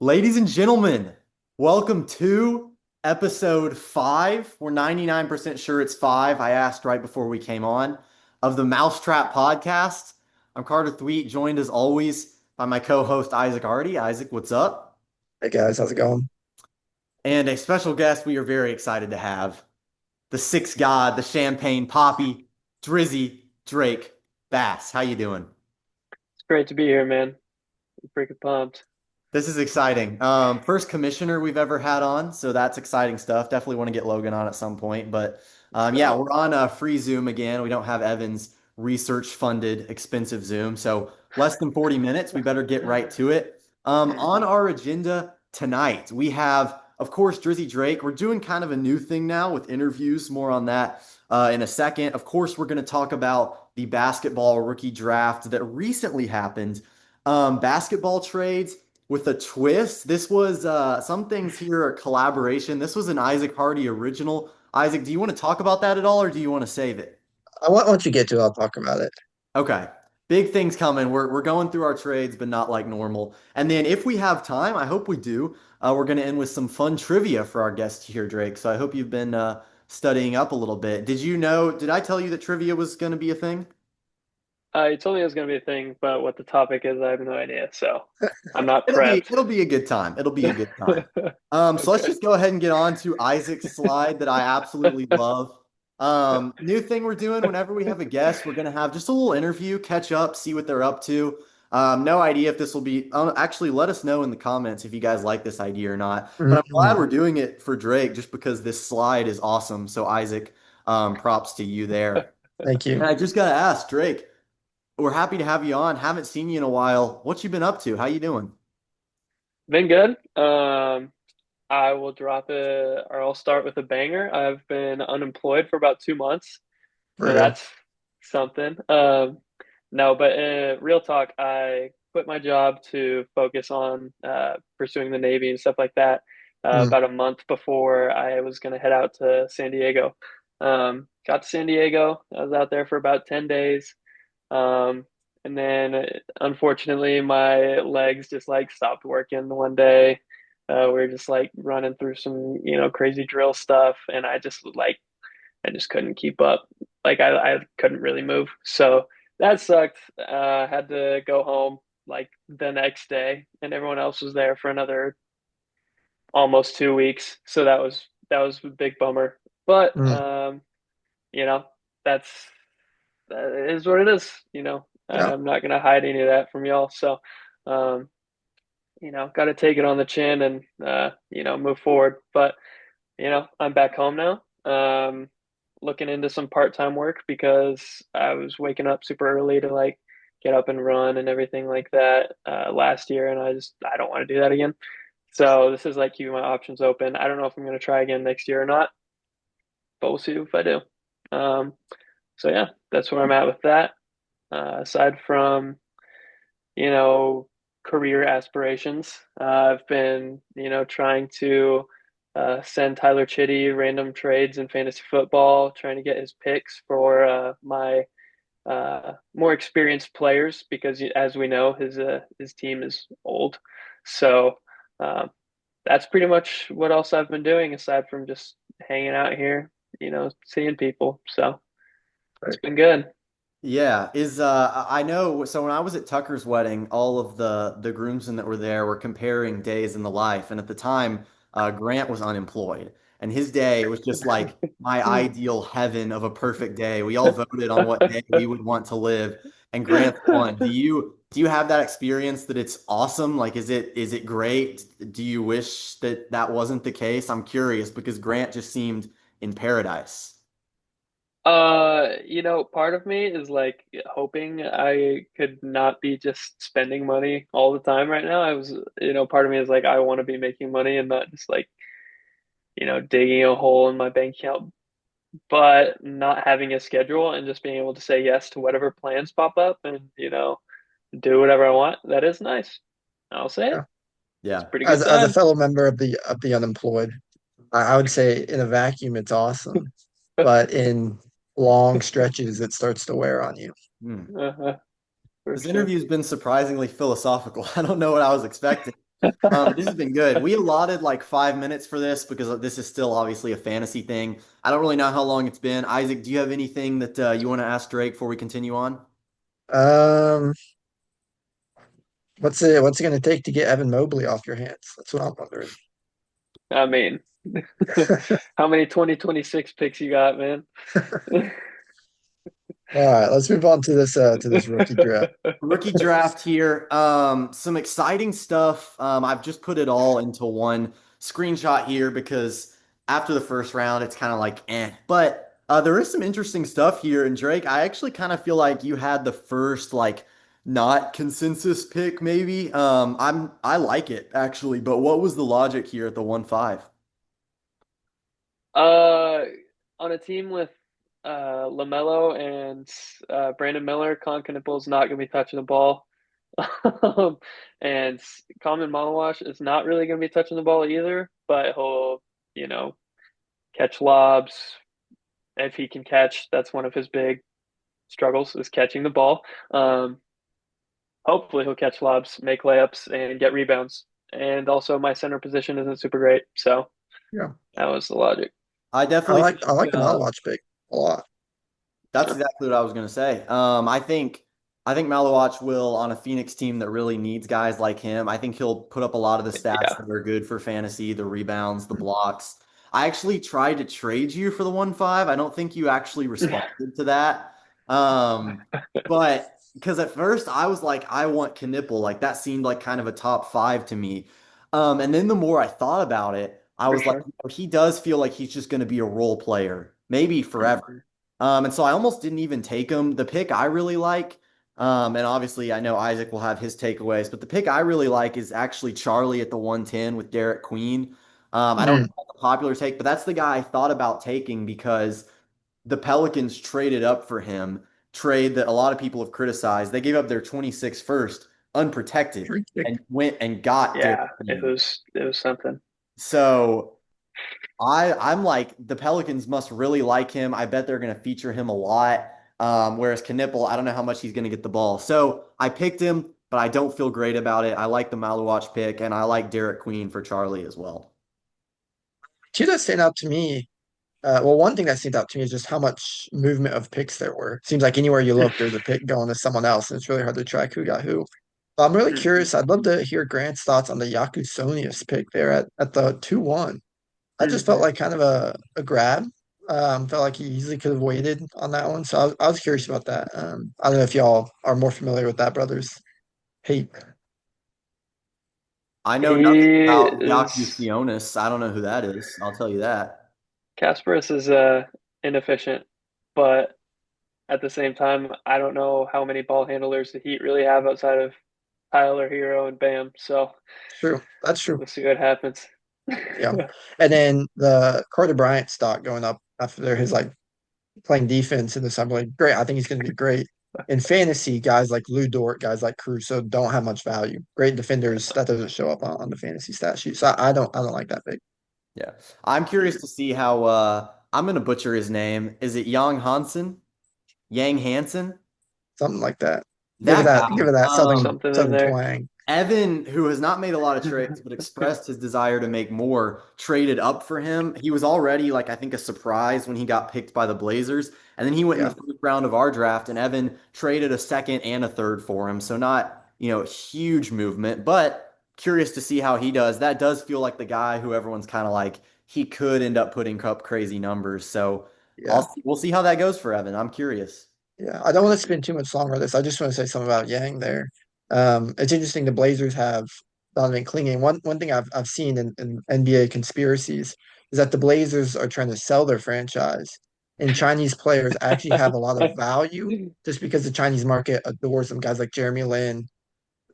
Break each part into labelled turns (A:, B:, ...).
A: Ladies and gentlemen, welcome to episode 5. We're 99% sure it's 5. I asked right before we came on of the Mousetrap podcast. I'm Carter Thweet, joined as always by my co-host Isaac Hardy. Isaac, what's up?
B: Hey guys, how's it going?
A: And a special guest we are very excited to have, the sixth god, the champagne poppy, Drizzy Drake Bass. How you doing?
B: It's great to be here, man. I'm freaking pumped.
A: This is exciting. First commissioner we've ever had on, so that's exciting stuff. Definitely want to get Logan on at some point. But yeah,
B: So,
A: we're on a free Zoom again. We don't have Evan's research funded expensive Zoom. So less than 40 minutes. We better get right to it. On our agenda tonight, we have, of course, Drizzy Drake. We're doing kind of a new thing now with interviews. More on that in a second. Of course, we're going to talk about the basketball rookie draft that recently happened. Basketball trades with a twist. This was some things here are collaboration. This was an Isaac Hardy original. Isaac, do you want to talk about that at all, or do you want to save it?
B: once you get to it, I'll talk about it.
A: Okay. Big things coming. We're going through our trades, but not like normal. And then if we have time, I hope we do, we're going to end with some fun trivia for our guest here, Drake. So I hope you've been studying up a little bit. Did I tell you that trivia was going to be a thing?
B: You told me it was going to be a thing, but what the topic is, I have no idea. So I'm not
A: It'll be
B: prepped.
A: it'll be a good time. It'll be a good time. So let's
B: Okay.
A: just go ahead and get on to Isaac's slide that I absolutely love. New thing we're doing whenever we have a guest, we're gonna have just a little interview, catch up, see what they're up to. No idea if this will be. Actually, let us know in the comments if you guys like this idea or not. But I'm glad
B: Mhm.
A: we're doing it for Drake just because this slide is awesome. So Isaac, props to you there.
B: Thank
A: And
B: you.
A: I just gotta ask, Drake, we're happy to have you on. Haven't seen you in a while. What you been up to? How you doing?
B: Been good. I will drop it, or I'll start with a banger. I've been unemployed for about 2 months, For so real. that's something. No, but real talk, I quit my job to focus on pursuing the Navy and stuff like that
A: Hmm.
B: about a month before I was going to head out to San Diego. Got to San Diego. I was out there for about 10 days. Um, and then unfortunately, my legs just like stopped working one day. We were just like running through some, crazy drill stuff, and I just couldn't keep up. I couldn't really move. So that sucked. Had to go home like the next day, and everyone else was there for another almost 2 weeks. So that was a big bummer. But Mm. you know, that's that is what it is. Yeah. I'm not gonna hide any of that from y'all. So um, got to take it on the chin and move forward. But I'm back home now. Looking into some part-time work because I was waking up super early to like get up and run and everything like that last year, and I don't want to do that again. So this is like keeping my options open. I don't know if I'm going to try again next year or not, but we'll see if I do. Um, so yeah, that's where I'm at with that. Aside from you know, career aspirations. I've been, trying to send Tyler Chitty random trades in fantasy football, trying to get his picks for my more experienced players because, as we know, his team is old. So uh, that's pretty much what else I've been doing aside from just hanging out here, seeing people. So it's Right. been good.
A: Yeah, I know so when I was at Tucker's wedding, all of the groomsmen that were there were comparing days in the life, and at the time, Grant was unemployed, and his day was just like my ideal heaven of a perfect day. We all voted on what day we would want to live, and Grant's one. Do you have that experience that it's awesome? Like, is it great? Do you wish that that wasn't the case? I'm curious because Grant just seemed in paradise.
B: Part of me is like hoping I could not be just spending money all the time right now. Part of me is like I want to be making money and not just like, digging a hole in my bank account, but not having a schedule and just being able to say yes to whatever plans pop up and, do whatever I want. That is nice. I'll say it.
A: Yeah.
B: It's a
A: Yeah.
B: pretty good
A: Yeah.
B: time. As
A: Yeah.
B: a
A: Yeah.
B: fellow member of the unemployed, I would say in a vacuum it's awesome, but in long stretches it starts to wear on you.
A: Hmm.
B: Uh-huh, for
A: This
B: sure.
A: interview's been surprisingly philosophical. I don't know what I was expecting. This has been good. We allotted like 5 minutes for this because this is still obviously a fantasy thing. I don't really know how long it's been. Isaac, do you have anything that you want to ask Drake before we continue on?
C: Um, what's it gonna take to get Evan Mobley off your hands? That's what I'm wondering.
B: I mean, how many 2026 picks you got, man?
C: All right, let's move on to this rookie draft.
A: Rookie draft here. Some exciting stuff. I've just put it all into one screenshot here because after the first round, it's kind of like eh. But there is some interesting stuff here. And Drake, I actually kind of feel like you had the first like not consensus pick, maybe. I like it actually. But what was the logic here at the 1-5?
B: Uh, on a team with LaMelo and Brandon Miller, Con Knupple's not going to be touching the ball. And Common Malawash is not really going to be touching the ball either, but he'll, you know, catch lobs. If he can catch, that's one of his big struggles is catching the ball. Um, Hopefully he'll catch lobs, make layups, and get rebounds. And also my center position isn't super great, so
C: Yeah,
B: that was the logic.
A: I
C: I
A: definitely
C: like I
A: think
C: like the Malawach pick a lot.
A: that's exactly what I was going to say. I think Malawach will on a Phoenix team that really needs guys like him. I think he'll put up a lot of the stats
B: Yeah.
A: that are good for fantasy, the rebounds, the blocks. I actually tried to trade you for the 1-5. I don't think you actually responded to that. Um, but because at first I was like, I want Knipple. Like that seemed like kind of a top five to me. And then the more I thought about it, I
B: For
A: was like,
B: sure.
A: he does feel like he's just going to be a role player, maybe forever.
B: Mhm.
A: And so I almost didn't even take him. The pick I really like, and obviously I know Isaac will have his takeaways, but the pick I really like is actually Charlie at the 110 with Derek Queen. I don't know
C: Mm,
A: if that's a popular take, but that's the guy I thought about taking because the Pelicans traded up for him, trade that a lot of people have criticized. They gave up their 26 first unprotected
C: free kick.
A: and went and got Derek
B: Yeah,
A: Queen.
B: it was something.
A: So I'm like the Pelicans must really like him. I bet they're going to feature him a lot. Whereas Knipple, I don't know how much he's going to get the ball. So I picked him, but I don't feel great about it. I like the Maluach pick, and I like Derek Queen for Charlie as well.
C: Two that stand out to me. Well, one thing that stands out to me is just how much movement of picks there were. Seems like anywhere you look, there's a pick going to someone else, and it's really hard to track who got who. But I'm really
B: Hmm.
C: curious. I'd love to hear Grant's thoughts on the Yakusonius pick there at the 2-1. I just felt
B: Hmm.
C: like kind of a grab. Felt like he easily could have waited on that one. So I was curious about that. I don't know if y'all are more familiar with that, brothers. Hey,
A: I know nothing
B: He
A: about
B: is
A: Sionis. I don't know who that is. I'll tell you that.
B: Kasparis is inefficient, but at the same time, I don't know how many ball handlers the Heat really have outside of Tyler Hero and Bam. So
C: true. That's true.
B: we'll see what happens.
C: Yeah. And then the Carter Bryant stock going up after his like playing defense in the summer league. Great. I think he's going to be great. In fantasy, guys like Lou Dort, guys like Caruso don't have much value. Great defenders that doesn't show up on the fantasy stat sheet. So I don't like that pick.
A: Yeah. I'm curious to see how I'm gonna butcher his name. Is it Yang Hansen? Yang Hansen?
C: Something like that.
A: That
C: Give
A: guy.
C: it that
B: Something in
C: southern
B: there.
C: twang.
A: Evan, who has not made a lot of trades, but expressed his desire to make more, traded up for him. He was already like I think a surprise when he got picked by the Blazers, and then he went in the
C: Yeah.
A: first round of our draft, and Evan traded a second and a third for him. So not huge movement, but curious to see how he does. That does feel like the guy who everyone's kind of like he could end up putting up crazy numbers. So
C: Yeah.
A: we'll see how that goes for Evan. I'm curious.
C: Yeah, I don't want to spend too much longer on this. I just want to say something about Yang there. It's interesting the Blazers have Donovan Clingan. One thing I've seen in NBA conspiracies is that the Blazers are trying to sell their franchise, and Chinese players actually have a lot of value just because the Chinese market adores them. Guys like Jeremy Lin,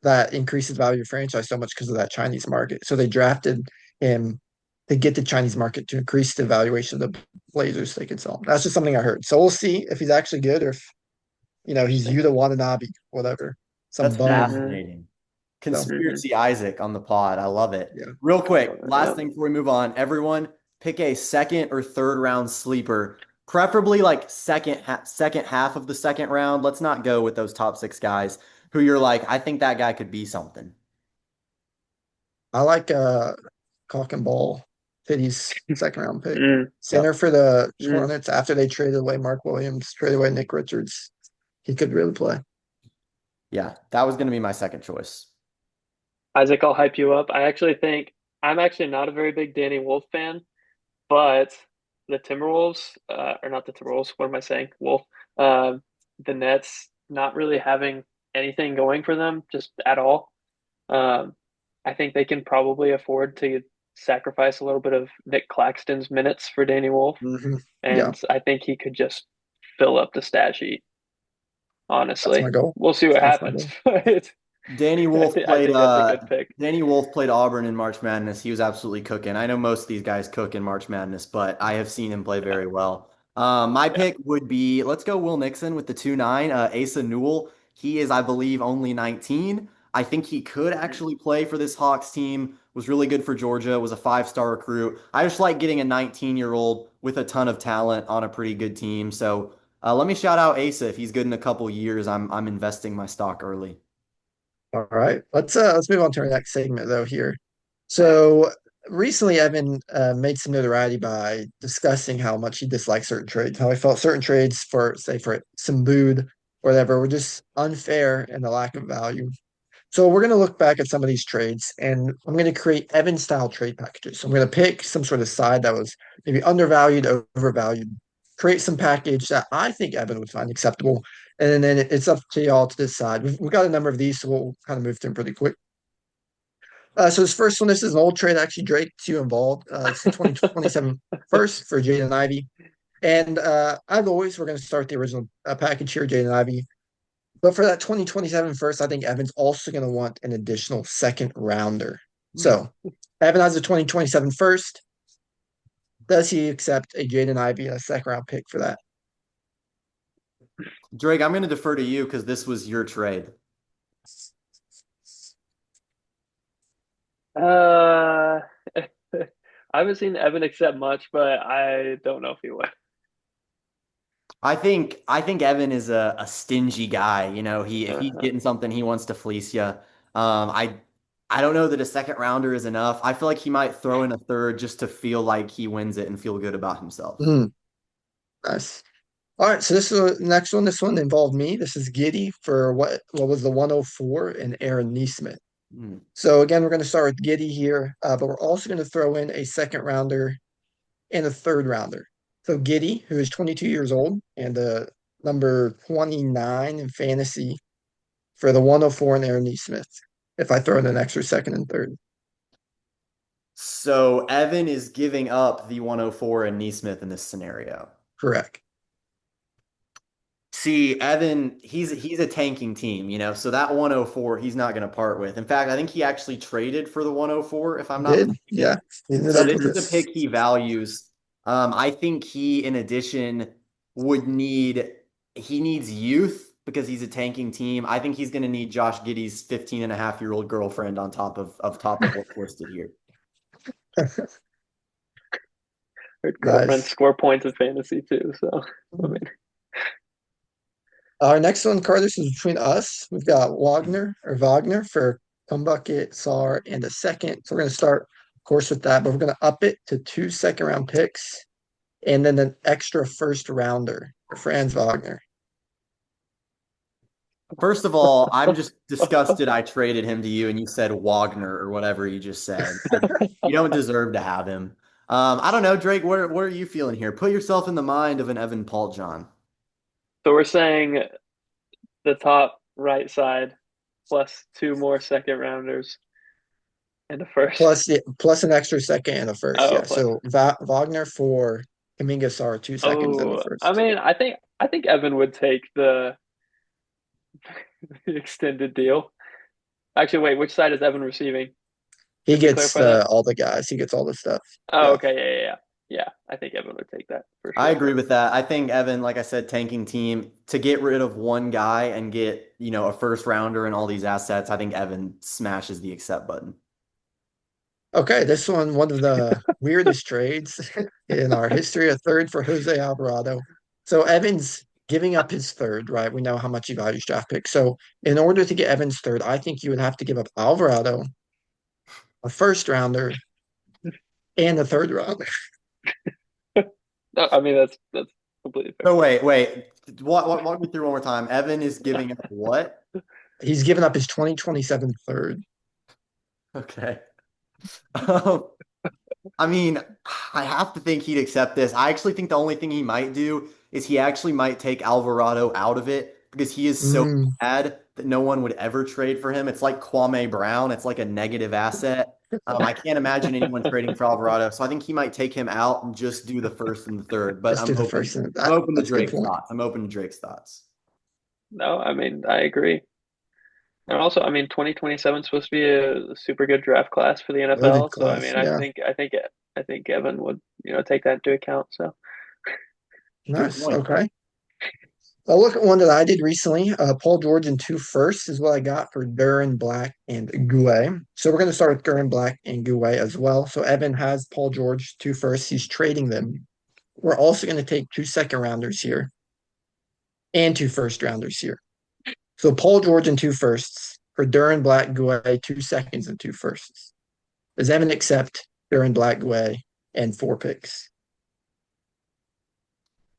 C: that increases value of franchise so much because of that Chinese market. So they drafted him to get the Chinese market to increase the valuation of the Blazers so they could sell him. That's just something I heard. So we'll see if he's actually good or if he's
B: Interesting.
C: Yuta Watanabe, whatever, some
A: That's
C: bum.
B: Hmm.
A: fascinating.
C: So
B: Hmm.
A: Conspiracy Isaac on the pod. I love it.
C: yeah,
A: Real
B: I
A: quick,
B: love it.
A: last
B: Yep.
A: thing before we move on. Everyone pick a second or third round sleeper, preferably like second half of the second round. Let's not go with those top six guys who you're like, I think that guy could be something.
C: I like Cock and Ball, Pity's second round pick.
B: Mm,
C: Center
A: Yep.
C: for the
B: mm.
C: Hornets after they traded away Mark Williams, traded away Nick Richards. He could really play.
A: Yeah, that was going to be my second choice.
B: Isaac, I'll hype you up. I actually think I'm actually not a very big Danny Wolf fan, but the Timberwolves, or not the Timberwolves, what am I saying? Wolf. Um, the Nets not really having anything going for them just at all. Um, I think they can probably afford to sacrifice a little bit of Nick Claxton's minutes for Danny Wolf,
C: Yeah,
B: and I think he could just fill up the stat sheet,
C: that's my
B: honestly.
C: goal.
B: We'll see what
C: That's my
B: happens,
C: goal.
B: but
A: Danny Wolf
B: I
A: played
B: think that's a good pick.
A: Danny Wolf played Auburn in March Madness. He was absolutely cooking. I know most of these guys cook in March Madness, but I have seen him play
B: Yeah,
A: very well. My
B: yeah.
A: pick would be let's go Will Nixon with the 2-9. Asa Newell. He is, I believe, only 19. I think he could
B: Mhm.
A: actually play for this Hawks team. Was really good for Georgia. Was a five-star recruit. I just like getting a 19-year-old with a ton of talent on a pretty good team. So let me shout out Asa. If he's good in a couple years, I'm investing my stock early.
C: All right. Let's move on to our next segment though here. So recently Evan made some notoriety by discussing how much he disliked certain trades, how he felt certain trades for say for Simbood or whatever were just unfair and a lack of value. So we're gonna look back at some of these trades and I'm gonna create Evan style trade packages. So I'm gonna pick some sort of side that was maybe undervalued, overvalued, create some package that I think Evan would find acceptable. And then it's up to y'all to decide. We've got a number of these, so we'll kind of move through them pretty quick. So this first one, this is an old trade, actually, Drake, to you involved. It's the 2027 first for Jaden Ivey. And as always, we're going to start the original package here, Jaden Ivey. But for that 2027 first, I think Evan's also going to want an additional second rounder.
A: Hmm.
C: So Evan has a 2027 first. Does he accept a Jaden Ivey and a second round pick for that?
A: Drake, I'm going to defer to you because this was your trade.
B: Uh, I haven't seen Evan accept much, but I don't know if he would.
A: I think Evan is a stingy guy. You know, if he's
B: Uh-huh.
A: getting something, he wants to fleece you. I don't know that a second rounder is enough. I feel like he might throw in a third just to feel like he wins it and feel good about himself.
C: Mm, nice. All right, so this is the next one. This one involved me. This is Giddy for what was the 104 and Aaron Neesmith.
A: Hmm.
C: So again, we're going to start with Giddy here, but we're also going to throw in a second rounder and a third rounder. So Giddy, who is 22 years old and number 29 in fantasy for the 104 and Aaron Neesmith. If I throw in an extra second and third,
A: So Evan is giving up the 104 and Neesmith in this scenario.
C: correct.
A: See, Evan, he's a tanking team, you know, so that 104 he's not going to part with. In fact, I think he actually traded for the 104, if I'm not
C: Did yeah,
A: mistaken.
C: he ended
A: So
C: up
A: this
C: with
A: is a
C: this.
A: pick he values. I think he, in addition, would need he needs youth because he's a tanking team. I think he's going to need Josh Giddey's 15 and a half year old girlfriend on top of what's listed here.
B: Her girlfriend
C: Nice.
B: score points in fantasy too. So I mean,
C: Our next one, Carlos, is between us. We've got Wagner for Kumbucket, Sar, and a second. So we're going to start, of course, with that, but we're going to up it to two second round picks and then an extra first rounder for Franz Wagner.
A: First of all, I'm just disgusted I traded him to you and you said Wagner or whatever you just said. You don't deserve to have him. I don't know, Drake, what are you feeling here? Put yourself in the mind of an Evan Paul John.
B: so we're saying the top right side plus two more second rounders and a first.
C: Plus an extra second and a first.
B: Oh,
C: Yeah.
B: plus.
C: So Wagner for Kaminga Sar, 2 seconds and the
B: Oh, I
C: first.
B: mean, I think Evan would take the extended deal. Actually, wait, which side is Evan receiving?
C: He
B: Did we
C: gets
B: clarify that?
C: all the guys. He gets all the stuff.
B: Oh,
C: Yeah.
B: okay, yeah, yeah, yeah. Yeah, I think Evan would take that for
A: I
B: sure.
A: agree with that. I think Evan, like I said, tanking team to get rid of one guy and get, a first rounder and all these assets. I think Evan smashes the accept button.
C: Okay, this one of the weirdest trades in our history, a third for Jose Alvarado. So Evans giving up his third, right? We know how much he values draft picks. So in order to get Evans third, I think you would have to give up Alvarado a first rounder, and a third rounder.
B: No, I mean that's completely fair.
A: So wait. Walk me through one more time. Evan is giving up what?
C: He's given up his 2027 third.
A: Okay. Um, I mean, I have to think he'd accept this. I actually think the only thing he might do is he actually might take Alvarado out of it because he is so
C: Mm,
A: bad that no one would ever trade for him. It's like Kwame Brown. It's like a negative asset. I can't imagine anyone trading for Alvarado, so I think he might take him out and just do the first and the third. But
C: just do the first.
A: I'm open to
C: That's a good
A: Drake's
C: point.
A: thoughts. I'm open to Drake's thoughts.
B: No, I mean I agree. And also, I mean, 2027 is supposed to be a super good draft class for the
C: Loaded
B: NFL. So, I
C: class.
B: mean,
C: Yeah.
B: I think Evan would, take that into account. So,
A: Good
C: Nice.
A: point.
C: Okay. I'll look at one that I did recently. Paul George in two firsts is what I got for Duran, Black, and Gouet. So we're going to start with Duran, Black, and Gouet as well. So Evan has Paul George two firsts. He's trading them. We're also going to take two second rounders here and two first rounders here. So Paul George in two firsts for Duran, Black, Gouet, two seconds and two firsts. Does Evan accept Duran, Black, Gouet, and four picks?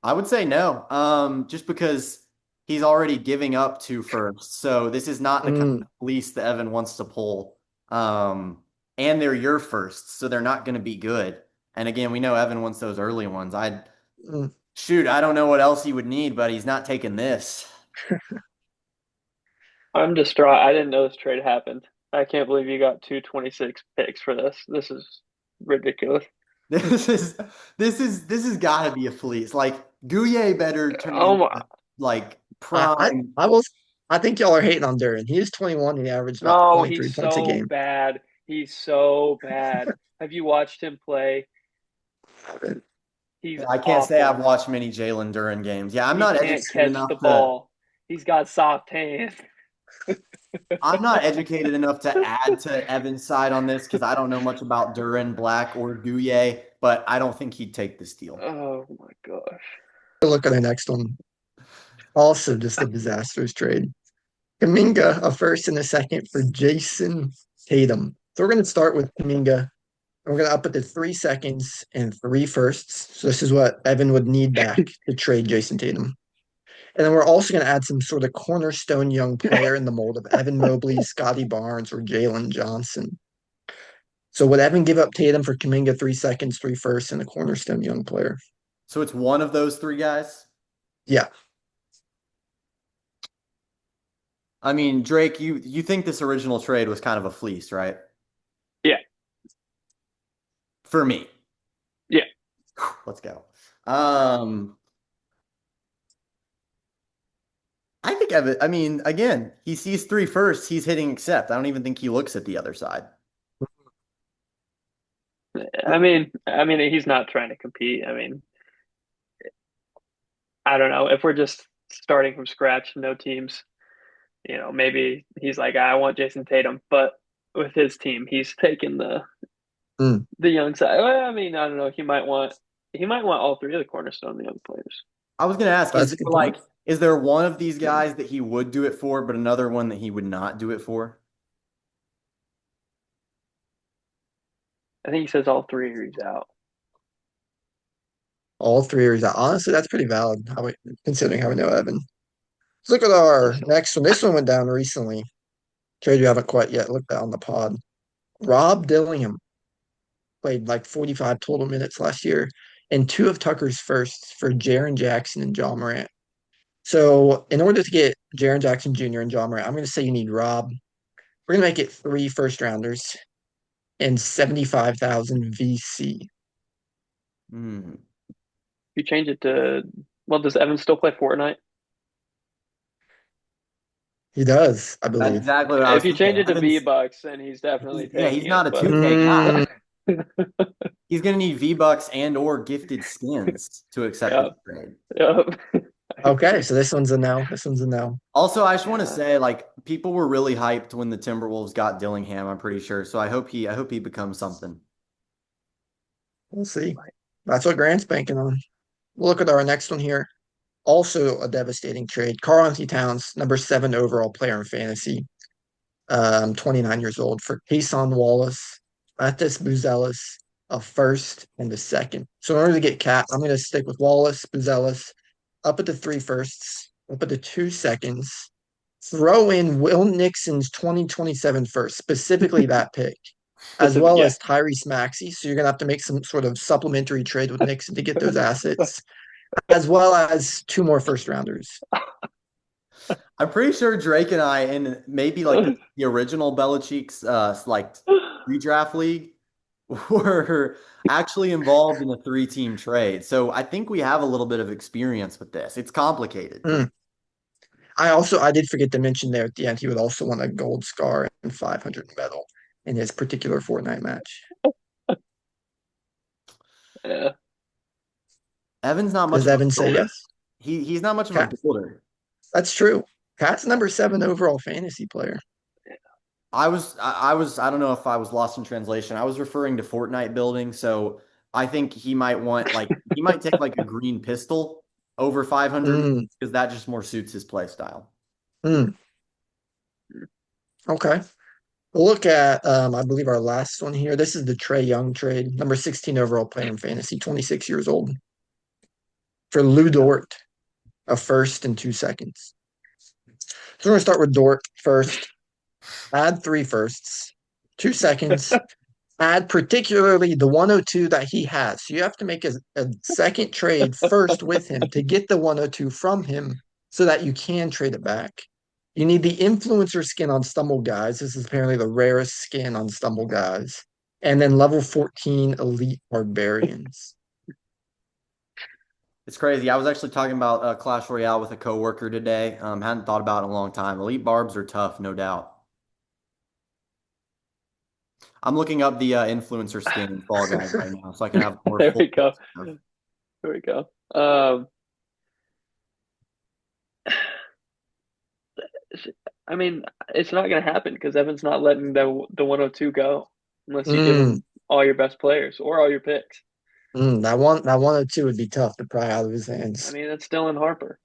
A: I would say no, just because he's already giving up two firsts. So this is not the kind
C: Mm,
A: of fleece that Evan wants to pull. And they're your firsts, so they're not going to be good. And again, we know Evan wants those early ones.
C: mm.
A: I don't know what else he would need, but he's not taking this.
B: I'm distraught. I didn't know this trade happened. I can't believe you got 226 picks for this. This is ridiculous.
A: This is this has got to be a fleece. Like Gouye better turn
B: Oh
A: into
B: my.
A: like
C: I, I,
A: prime.
C: I will. I think y'all are hating on Duran. He is 21 and he averaged about
B: No,
C: 23
B: he's
C: points a
B: so
C: game.
B: bad. He's so bad. Have you watched him play? He's
A: I can't say I've
B: awful.
A: watched many Jalen Duren games. Yeah,
B: He can't catch the ball. He's got soft hands.
A: I'm not educated enough to add to Evan's side on this because I don't know much about Duran, Black, or Gouye, but I don't think he'd take this deal.
B: Oh my gosh.
C: Look at the next one. Also, just a disastrous trade. Kaminga, a first and a second for Jason Tatum. So we're going to start with Kaminga. We're going to up it to 3 seconds and three firsts. So this is what Evan would need back to trade Jason Tatum. And then we're also going to add some sort of cornerstone young player in the mold of Evan Mobley, Scotty Barnes, or Jalen Johnson. So would Evan give up Tatum for Kaminga 3 seconds, three firsts, and a cornerstone young player?
A: So it's one of those three guys.
C: Yeah.
A: I mean, Drake, you think this original trade was kind of a fleece, right?
B: Yeah.
A: For me.
B: Yeah.
A: Let's go. Um, I think Evan, I mean, again, he sees three first, he's hitting accept. I don't even think he looks at the other side.
B: I mean, he's not trying to compete. I mean, I don't know. If we're just starting from scratch, no teams, maybe he's like, I want Jason Tatum, but with his team, he's taking
C: Mm.
B: the young side. Well, I mean, I don't know. He might want all three of the cornerstone young players.
A: I was gonna ask,
C: That's a good point.
A: is there one of these guys that he would do it for, but another one that he would not do it for?
B: I think he says all three or he's out.
C: All three are honestly that's pretty valid. Considering how we know Evan. Let's look at our next one. This one went down recently. Trade you haven't quite yet looked at on the pod. Rob Dillingham played like 45 total minutes last year, and two of Tucker's firsts for Jaren Jackson and John Morant. So in order to get Jaren Jackson Jr. and John Morant, I'm going to say you need Rob. We're going to make it three first rounders and 75,000 VC.
A: Hmm.
B: If you change it to, well, does Evan still play Fortnite?
C: He does, I
A: That's
C: believe.
A: exactly what I was
B: If you
A: thinking.
B: change it to
A: Evans,
B: V-Bucks, then he's definitely
A: he's
B: taking
A: not
B: it.
A: a
B: But
A: 2K guy.
C: Mm,
A: He's gonna need V-Bucks and or gifted skins to accept this
B: yep,
A: trade.
B: yep. I
C: okay,
B: agree.
C: so this one's a no. This one's a no.
A: Also, I just want to
B: Yeah.
A: say, like, people were really hyped when the Timberwolves got Dillingham, I'm pretty sure. So I hope he becomes something.
C: We'll see. That's what Grant's banking on. We'll look at our next one here. Also a devastating trade. Karl-Anthony Towns, number 7 overall player in fantasy, 29 years old, for Kason Wallace Matis Buzelis, a first and a second. So in order to get Cat, I'm going to stick with Wallace, Buzelis, up at the three firsts, up at the 2 seconds. Throw in Will Nixon's 2027 first, specifically that pick, as
B: Specific,
C: well
B: yeah.
C: as Tyrese Maxey. So you're going to have to make some sort of supplementary trade with Nixon to get those assets, as well as two more first rounders.
A: I'm pretty sure Drake and I, and maybe like the original Belichick's like redraft league, were actually involved in a three-team trade. So I think we have a little bit of experience with this. It's complicated for
C: Mm. I did forget to mention there at the end, he would also want a gold scar and 500 medal in his particular Fortnite match.
B: Yeah.
A: Evan's not much
C: Does
A: of a
C: Evan say
A: builder.
C: yes?
A: He's not much of a
C: Cat,
A: builder.
C: that's true. Cat's number 7 overall fantasy player.
A: I don't know if I was lost in translation. I was referring to Fortnite building, so I think he might want like he might take like a green pistol over 500
C: Mm,
A: because that just more suits his play style.
C: mm, okay. We'll look at I believe our last one here. This is the Trae Young trade, number 16 overall player in fantasy, 26 years old. For Lou Dort, a first and 2 seconds. So we're gonna start with Dort first. Add three firsts, 2 seconds. Add particularly the 102 that he has. So you have to make a second trade first with him to get the 102 from him so that you can trade it back. You need the influencer skin on Stumble Guys. This is apparently the rarest skin on Stumble Guys. And then level 14 Elite Barbarians.
A: It's crazy. I was actually talking about Clash Royale with a coworker today. Hadn't thought about it in a long time. Elite barbs are tough, no doubt. I'm looking up the influencer skin in Fall Guys right now, so I can have more
B: There
A: full
B: we go.
A: stuff.
B: There we go. I mean, it's not going to happen because Evan's not letting the 102 go unless you give
C: Mm,
B: him all your best players or all your picks.
C: that 102 would be tough to pry out of his
B: I
C: hands.
B: mean, it's Dylan Harper.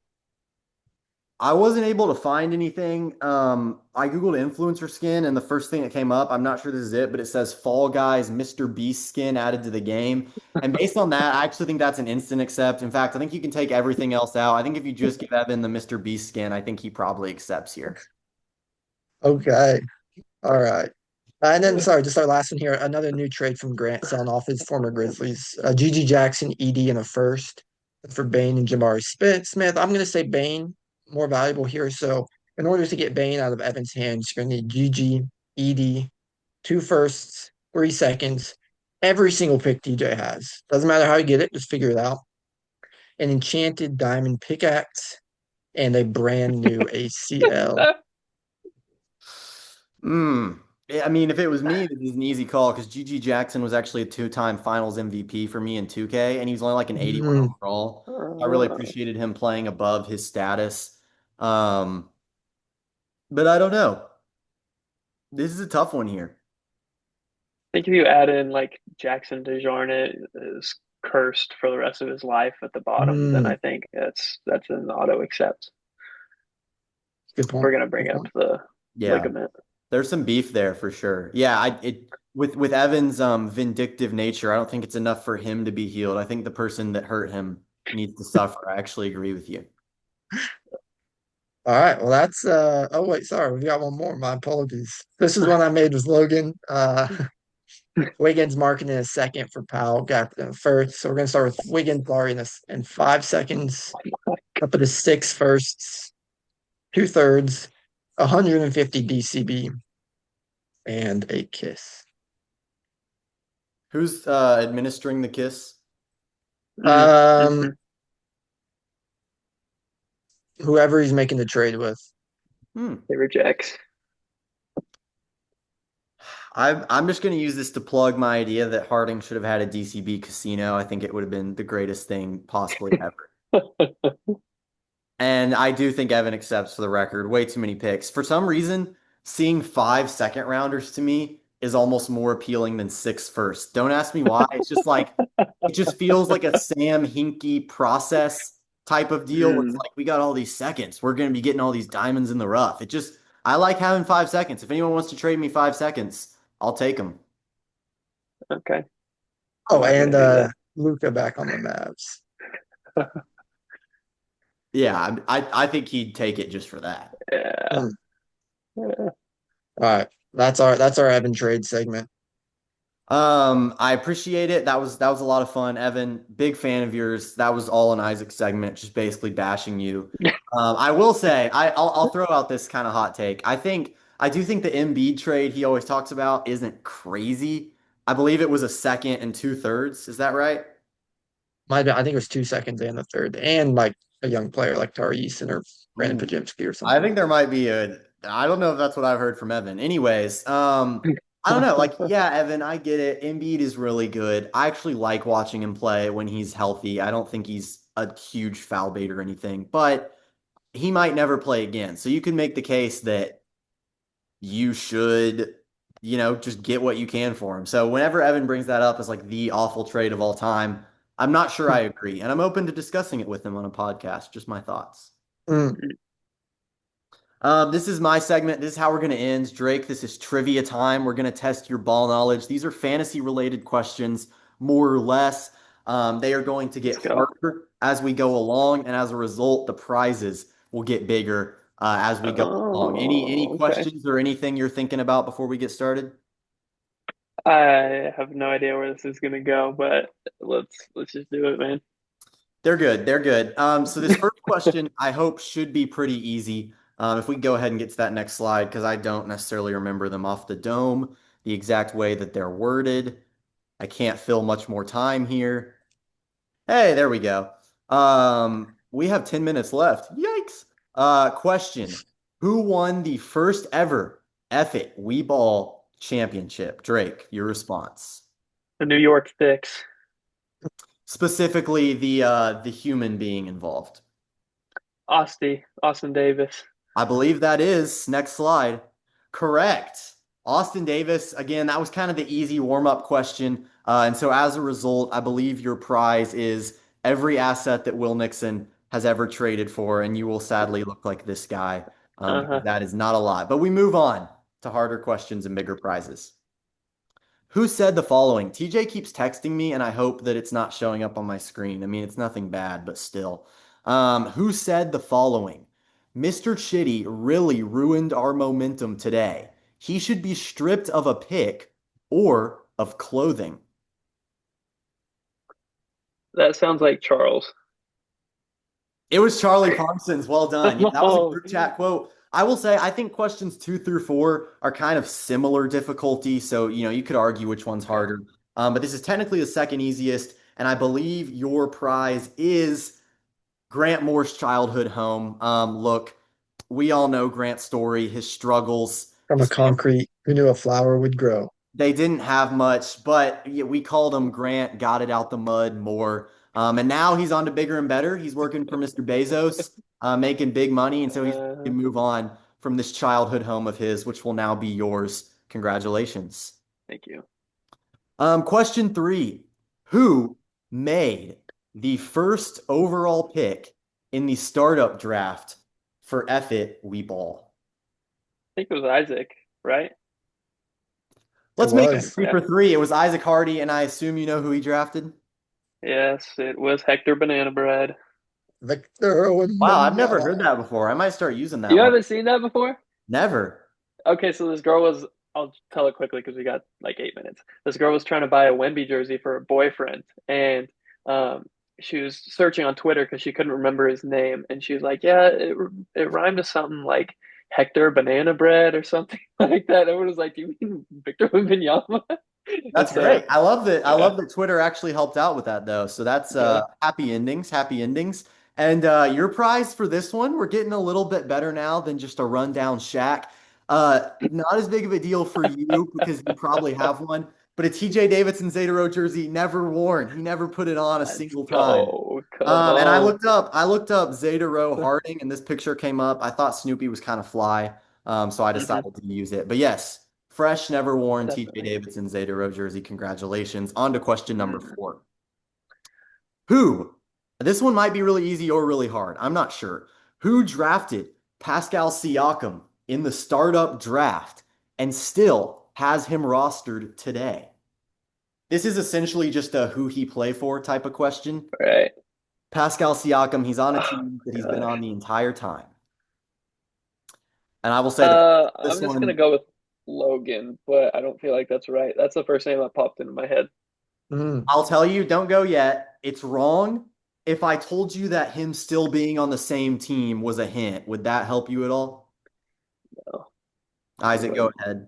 A: I wasn't able to find anything. I Googled influencer skin, and the first thing that came up, I'm not sure this is it, but it says Fall Guys Mr. Beast skin added to the game. And based on that, I actually think that's an instant accept. In fact, I think you can take everything else out. I think if you just give Evan the Mr. Beast skin, I think he probably accepts here.
C: Okay. All right. And then, sorry, just our last one here. Another new trade from Grant selling off his former Grizzlies. Gigi Jackson, ED, and a first for Bane and Jamari Smith. I'm going to say Bane more valuable here. So, in order to get Bane out of Evans' hands, you're going to need Gigi, ED, two firsts, 3 seconds, every single pick DJ has. Doesn't matter how you get it, just figure it out. An enchanted diamond pickaxe and a brand new ACL.
A: Hmm. Yeah, I mean, if it was me, this is an easy call because Gigi Jackson was actually a two-time Finals MVP for me in 2K, and he was only like an 81
C: Mm,
A: overall. I really
B: I
A: appreciated him playing above his status. Um, but I don't know. This is a tough one here.
B: think if you add in like Jackson DeJarnett is cursed for the rest of his life at the bottom, then
C: mm,
B: I think that's an auto accept.
C: good
B: We're
C: point.
B: gonna bring
C: Good
B: up
C: point.
B: the
A: Yeah,
B: ligament.
A: there's some beef there for sure. Yeah, I it with Evan's vindictive nature, I don't think it's enough for him to be healed. I think the person that hurt him needs to suffer. I actually agree with you.
C: All right. Well, that's oh wait, sorry, we got one more. My apologies. This is one I made with Logan. Wiggins marking in a second for Powell, got them first. So we're gonna start with Wiggins sorry in 5 seconds. Up at the six firsts, 2/3, 150 DCB, and a kiss.
A: Who's administering the kiss?
B: Mm,
C: Um,
B: mhm.
C: whoever he's making the trade with.
A: Hmm.
B: They rejects.
A: I'm just going to use this to plug my idea that Harding should have had a DCB casino. I think it would have been the greatest thing possibly ever. And I do think Evan accepts for the record. Way too many picks. For some reason, seeing 5 second rounders to me is almost more appealing than 6 first. Don't ask me why. It's just like it just feels like a Sam Hinkie process type of deal where it's
B: Mm.
A: like we got all these seconds. We're going to be getting all these diamonds in the rough. I like having 5 seconds. If anyone wants to trade me 5 seconds, I'll take them.
B: Okay, I'm
C: Oh,
B: not
C: and
B: gonna do that.
C: Luca back on the Mavs.
A: Yeah, I think he'd take it just for that.
B: Yeah.
C: Hmm.
B: Yeah.
C: All right. That's our Evan trade segment.
A: I appreciate it. That was a lot of fun, Evan. Big fan of yours. That was all an Isaac segment, just basically bashing you. I will say, I'll throw out this kind of hot take. I do think the Embiid trade he always talks about isn't crazy. I believe it was a second and two-thirds. Is that right?
C: I think it was 2 seconds and a third, and like a young player like Tari Eason or Brandon
A: Ooh.
C: Podziemski or
A: I
C: something.
A: think there might be I don't know if that's what I've heard from Evan. Anyways, I don't know. Like, yeah, Evan, I get it. Embiid is really good. I actually like watching him play when he's healthy. I don't think he's a huge foul bait or anything, but he might never play again. So you can make the case that you should, just get what you can for him. So whenever Evan brings that up as like the awful trade of all time, I'm not sure I agree. And I'm open to discussing it with him on a podcast. Just my thoughts.
C: Mm.
A: This is my segment. This is how we're going to end. Drake, this is trivia time. We're going to test your ball knowledge. These are fantasy related questions, more or less. They are going to get
B: Let's go.
A: harder as we go along, and as a result, the prizes will get bigger as we go along. Any
B: Oh, okay.
A: questions or anything you're thinking about before we get started?
B: I have no idea where this is gonna go, but let's just do it, man.
A: They're good. They're good. So this first question, I hope, should be pretty easy. If we can go ahead and get to that next slide, because I don't necessarily remember them off the dome, the exact way that they're worded. I can't fill much more time here. Hey, there we go. We have 10 minutes left. Yikes. Question. Who won the first ever F It We Ball championship? Drake, your response.
B: The New York Knicks.
A: Specifically the human being involved.
B: Austin Davis.
A: I believe that is next slide. Correct. Austin Davis, again, that was kind of the easy warm-up question. And so as a result, I believe your prize is every asset that Will Nixon has ever traded for, and you will sadly look like this guy because
B: Uh-huh.
A: that is not a lot. But we move on to harder questions and bigger prizes. Who said the following? TJ keeps texting me, and I hope that it's not showing up on my screen. I mean, it's nothing bad, but still. Who said the following? Mr. Chitty really ruined our momentum today. He should be stripped of a pick or of clothing.
B: That sounds like Charles.
A: It was Charlie Parsons. Well done. Yeah, that was a
B: Oh,
A: group chat quote. I will say, I think questions 2 through 4 are kind of similar difficulty. So, you could argue which one's
B: okay.
A: harder. But this is technically the second easiest. And I believe your prize is Grant Moore's childhood home. Look, we all know Grant's story, his struggles,
C: From a
A: his family.
C: concrete, who knew a flower would grow?
A: They didn't have much, but yeah, we called him Grant, got it out the mud more. And now he's on to bigger and better. He's working for Mr. Bezos, making big money. And so he
B: Uh,
A: can move on from this childhood home of his, which will now be yours. Congratulations.
B: Thank you.
A: Question 3. Who made the first overall pick in the startup draft for F It We Ball?
B: I think it was Isaac, right?
C: It
A: Let's make it
C: was
A: three
B: Yeah.
A: for three. It was Isaac Hardy, and I assume you know who he drafted?
B: Yes, it was Hector Banana Bread.
C: Victor
A: Wow, I've never heard
C: Wembanyama.
A: that before. I might start using that
B: You
A: one.
B: haven't seen that before?
A: Never.
B: Okay, so this girl was, I'll tell it quickly because we got like 8 minutes. This girl was trying to buy a Wemby jersey for her boyfriend, and um, she was searching on Twitter because she couldn't remember his name, and she was like, "Yeah, it rhymed to something like Hector Banana Bread or something like that." Everyone was like, "Do you mean Victor Wembanyama?" And
A: That's
B: so,
A: great. I love that. I
B: yeah,
A: love that Twitter actually helped out with that though. So that's
B: yeah.
A: happy endings, happy endings. And your prize for this one, we're getting a little bit better now than just a rundown shack. Not as big of a deal for you because you probably have one, but a TJ Davidson Zeta Row jersey never worn. He never put it on a
B: Let's
A: single time.
B: go. Come
A: And I
B: on.
A: looked up Zeta Row Harding, and this picture came up. I thought Snoopy was kind of fly, so I
B: Hmm.
A: decided to use it. But yes, fresh, never worn TJ
B: Definitely.
A: Davidson Zeta Row jersey. Congratulations. On to question number
B: Mm.
A: 4. Who? This one might be really easy or really hard. I'm not sure. Who drafted Pascal Siakam in the startup draft and still has him rostered today? This is essentially just a who he play for type of question.
B: Right.
A: Pascal Siakam, he's on a
B: Oh
A: team that he's been
B: gosh.
A: on the entire time. And I will say this
B: I'm just gonna
A: one,
B: go with Logan, but I don't feel like that's right. That's the first name that popped into my head.
C: Mm.
A: I'll tell you, don't go yet. It's wrong. If I told you that him still being on the same team was a hint, would that help you at all?
B: No, it
A: Isaac, go
B: wouldn't.
A: ahead.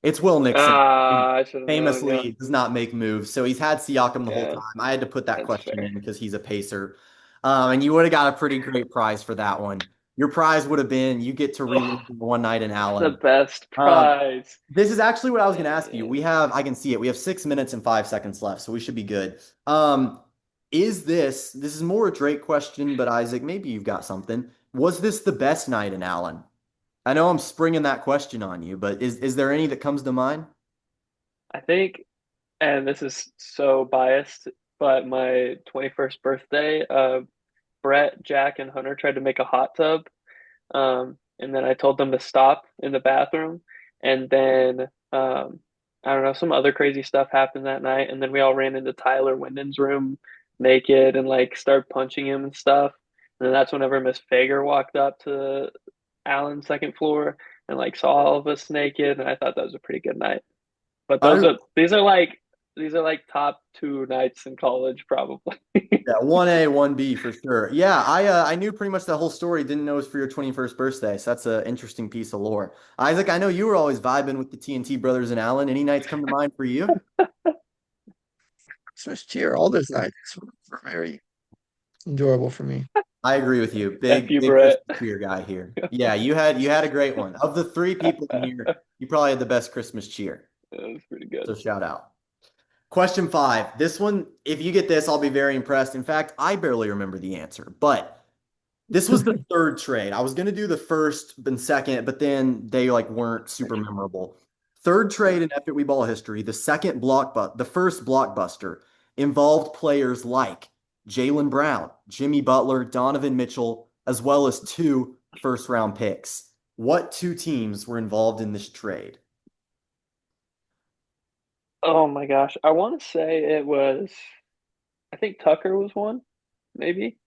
A: It's Will Nixon. He
B: I should have known. Yeah,
A: famously does not make moves. So he's had Siakam the whole
B: yeah,
A: time. I had to put that
B: that's
A: question
B: fair.
A: in because he's a Pacer. And you would have got a pretty great prize for that one. Your prize would have been you get to relive
B: Oh,
A: one night in
B: that's the
A: Allen.
B: best
A: Um,
B: prize.
A: this is actually what I was going to ask you.
B: Man.
A: I can see it. We have 6 minutes and 5 seconds left, so we should be good. This is more a Drake question, but Isaac, maybe you've got something. Was this the best night in Allen? I know I'm springing that question on you, but is there any that comes to mind?
B: I think, and this is so biased, but my 21st birthday, Brett, Jack, and Hunter tried to make a hot tub. And then I told them to stop in the bathroom. And then I don't know, some other crazy stuff happened that night. And then we all ran into Tyler Wyndon's room naked and like started punching him and stuff. And then that's whenever Miss Fager walked up to Alan's second floor and like saw all of us naked. And I thought that was a pretty good night. But
A: I
B: these are like top two nights in college probably.
A: Yeah, 1A, 1B for sure. Yeah, I knew pretty much the whole story, didn't know it was for your 21st birthday. So that's an interesting piece of lore. Isaac, I know you were always vibing with the TNT brothers and Allen. Any nights come to mind for you?
C: Christmas cheer, all those nights were very enjoyable for me.
A: I agree with you.
B: F
A: Big,
B: you,
A: big
B: Brett.
A: Christmas cheer guy here. Yeah, you had a great one. Of the three people in here, you probably had the best Christmas cheer.
B: That was pretty good.
A: So shout out. Question 5. This one, if you get this, I'll be very impressed. In fact, I barely remember the answer, but this was the third trade. I was going to do the first and second, but then they like weren't super memorable. Third trade in Epic We Ball history, the first blockbuster involved players like Jaylen Brown, Jimmy Butler, Donovan Mitchell, as well as 2 first-round picks. What 2 teams were involved in this trade?
B: Oh my gosh. I want to say it was, I think Tucker was one, maybe.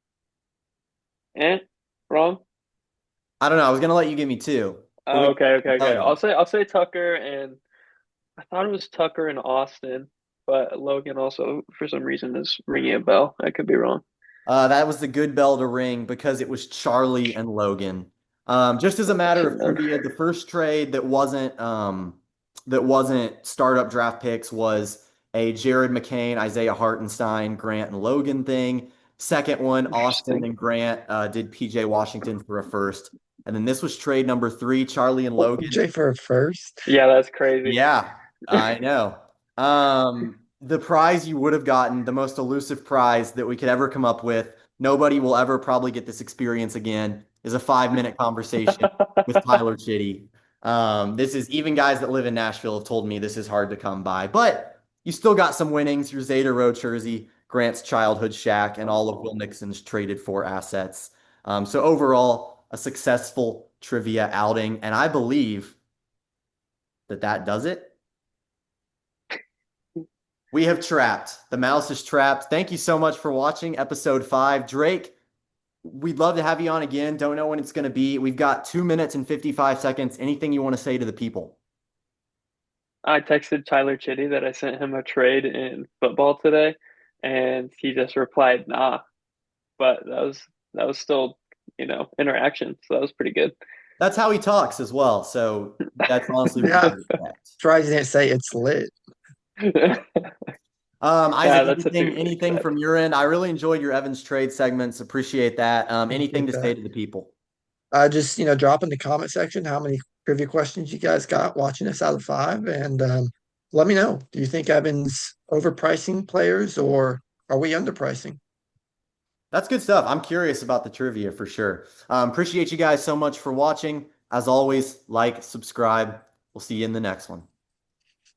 B: Eh, wrong.
A: I don't know. I was going to let you give me two, but
B: Oh, okay, okay,
A: tell
B: okay.
A: you.
B: I'll say Tucker, and I thought it was Tucker and Austin, but Logan also for some reason is ringing a bell. I could be wrong.
A: That was the good bell to ring because it was Charlie and Logan. Just as a
B: I
A: matter
B: should
A: of
B: have known.
A: trivia, the first trade that wasn't startup draft picks was a Jared McCain, Isaiah Hartenstein, Grant and Logan thing. Second one, Austin
B: Interesting.
A: and Grant did PJ Washington for a first. And then this was trade number 3, Charlie and Logan.
C: Jay for a first.
B: Yeah, that's crazy.
A: Yeah, I know. The prize you would have gotten, the most elusive prize that we could ever come up with, nobody will ever probably get this experience again, is a 5-minute conversation with Tyler Chitty. This is even guys that live in Nashville have told me this is hard to come by, but you still got some winnings. Your Zeta Road jersey, Grant's childhood shack, and all of Will Nixon's traded for assets. So overall, a successful trivia outing, and I believe that does it. We have trapped. The mouse is trapped. Thank you so much for watching episode 5. Drake, we'd love to have you on again. Don't know when it's going to be. We've got 2 minutes and 55 seconds. Anything you want to say to the people?
B: I texted Tyler Chitty that I sent him a trade in football today, and he just replied, "Nah." But that was still, interaction. So that was pretty good.
A: That's how he talks as well. So that's honestly what
C: Yeah,
A: we expect.
C: surprised you didn't say it's lit.
B: Yeah,
A: Isaac,
B: that's a
A: anything
B: 2 weeks.
A: from your end? I really enjoyed your Evans trade segments. Appreciate that. Anything
C: Appreciate
A: to say
C: that.
A: to the people?
C: Just drop in the comment section how many trivia questions you guys got watching this out of 5, and let me know. Do you think Evan's overpricing players, or are we underpricing?
A: That's good stuff. I'm curious about the trivia for sure. Appreciate you guys so much for watching. As always, like, subscribe. We'll see you in the next one.